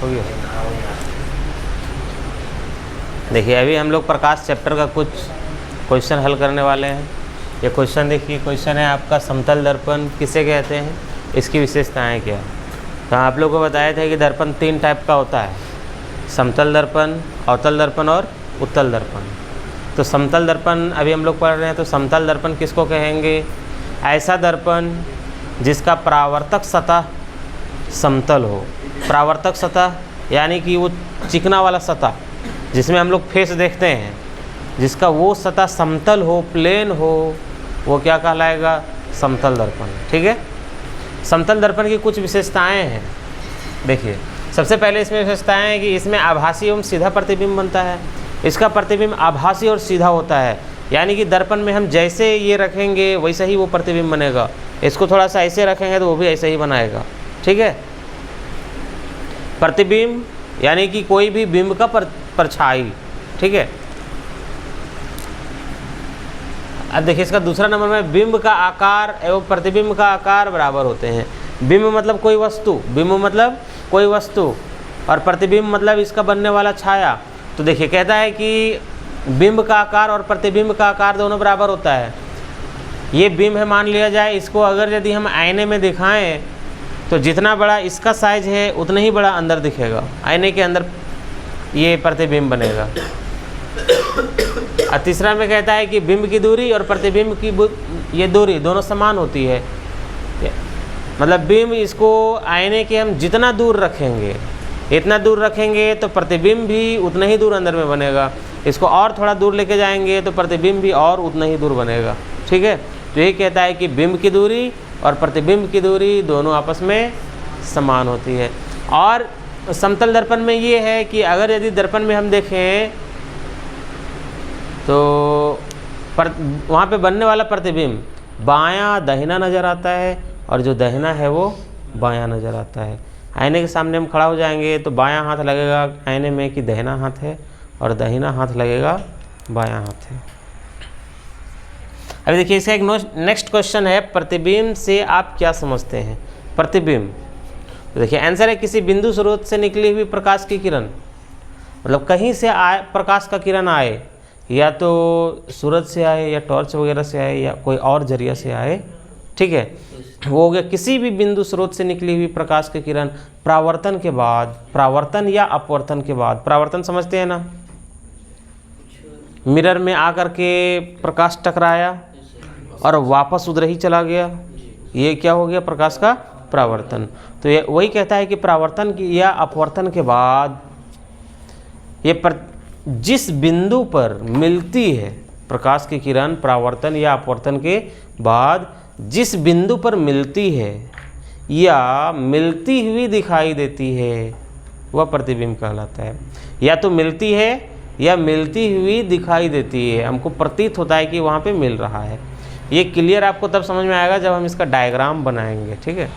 होगी। देखिए अभी हम लोग प्रकाश चैप्टर का कुछ क्वेश्चन हल करने वाले हैं। ये क्वेश्चन देखिए, क्वेश्चन है आपका समतल दर्पण किसे कहते हैं, इसकी विशेषताएं क्या है। तो आप लोगों को बताया था कि दर्पण 3 टाइप का होता है, समतल दर्पण, अवतल दर्पण और उत्तल दर्पण। तो समतल दर्पण अभी हम लोग पढ़ रहे हैं, तो समतल दर्पण किसको कहेंगे? ऐसा दर्पण जिसका परावर्तक सतह समतल हो। परावर्तक सतह यानी कि वो चिकना वाला सतह जिसमें हम लोग फेस देखते हैं, जिसका वो सतह समतल हो, प्लेन हो, वो क्या कहलाएगा? समतल दर्पण। ठीक है। समतल दर्पण की कुछ विशेषताएं हैं। देखिए सबसे पहले इसमें विशेषताएं हैं कि इसमें आभासी एवं सीधा प्रतिबिंब बनता है। इसका प्रतिबिंब आभासी और सीधा होता है, यानी कि दर्पण में हम जैसे ये रखेंगे वैसा ही वो प्रतिबिंब बनेगा। इसको थोड़ा सा ऐसे रखेंगे तो वो भी ऐसे ही बनाएगा। ठीक है। प्रतिबिंब यानी कि कोई भी बिंब का परछाई। ठीक है। अब देखिए इसका दूसरा नंबर में बिंब का आकार एवं प्रतिबिंब का आकार बराबर होते हैं। बिंब मतलब कोई वस्तु, बिंब मतलब कोई वस्तु, और प्रतिबिंब मतलब इसका बनने वाला छाया। तो देखिए कहता है कि बिंब का आकार और प्रतिबिंब का आकार दोनों बराबर होता है। ये बिंब है मान लिया जाए, इसको अगर यदि हम आईने में दिखाएं तो जितना बड़ा इसका साइज है उतना ही बड़ा अंदर दिखेगा, आईने के अंदर ये प्रतिबिंब बनेगा। और तीसरा में कहता है कि बिंब की दूरी और प्रतिबिंब की ये दूरी दोनों समान होती है। मतलब बिंब इसको आईने के हम जितना दूर रखेंगे, इतना दूर रखेंगे तो प्रतिबिंब भी उतना ही दूर अंदर में बनेगा। इसको और थोड़ा दूर लेके जाएंगे तो प्रतिबिंब भी और उतना ही दूर बनेगा। ठीक है। तो ये कहता है कि बिंब की दूरी और प्रतिबिंब की दूरी दोनों आपस में समान होती है। और समतल दर्पण में ये है कि अगर यदि दर्पण में हम देखें तो वहाँ पे बनने वाला प्रतिबिंब बायां दाहिना नज़र आता है, और जो दाहिना है वो बायां नज़र आता है। आईने के सामने हम खड़ा हो जाएंगे तो बायां हाथ लगेगा आईने में कि दाहिना हाथ है, और दाहिना हाथ लगेगा बायां हाथ है। अभी देखिए इसका एक नेक्स्ट क्वेश्चन है, प्रतिबिंब से आप क्या समझते हैं? प्रतिबिंब, तो देखिए आंसर है किसी बिंदु स्रोत से निकली हुई प्रकाश की किरण। मतलब कहीं से आए प्रकाश का किरण आए, या तो सूरज से आए या टॉर्च वगैरह से आए या कोई और जरिया से आए। ठीक है। वो हो गया किसी भी बिंदु स्रोत से निकली हुई प्रकाश की किरण परावर्तन के बाद, परावर्तन या अपवर्तन के बाद, परावर्तन समझते हैं ना, मिरर में आकर के प्रकाश टकराया और वापस उधर ही चला गया, ये क्या हो गया? प्रकाश का परावर्तन। तो ये वही कहता है कि परावर्तन की या अपवर्तन के बाद ये जिस बिंदु पर मिलती है प्रकाश की किरण, परावर्तन या अपवर्तन के बाद जिस बिंदु पर मिलती है या मिलती हुई दिखाई देती है, वह प्रतिबिंब कहलाता है। या तो मिलती है या मिलती हुई दिखाई देती है, हमको प्रतीत होता है कि वहाँ पे मिल रहा है। ये क्लियर आपको तब समझ में आएगा जब हम इसका डायग्राम बनाएंगे। ठीक है।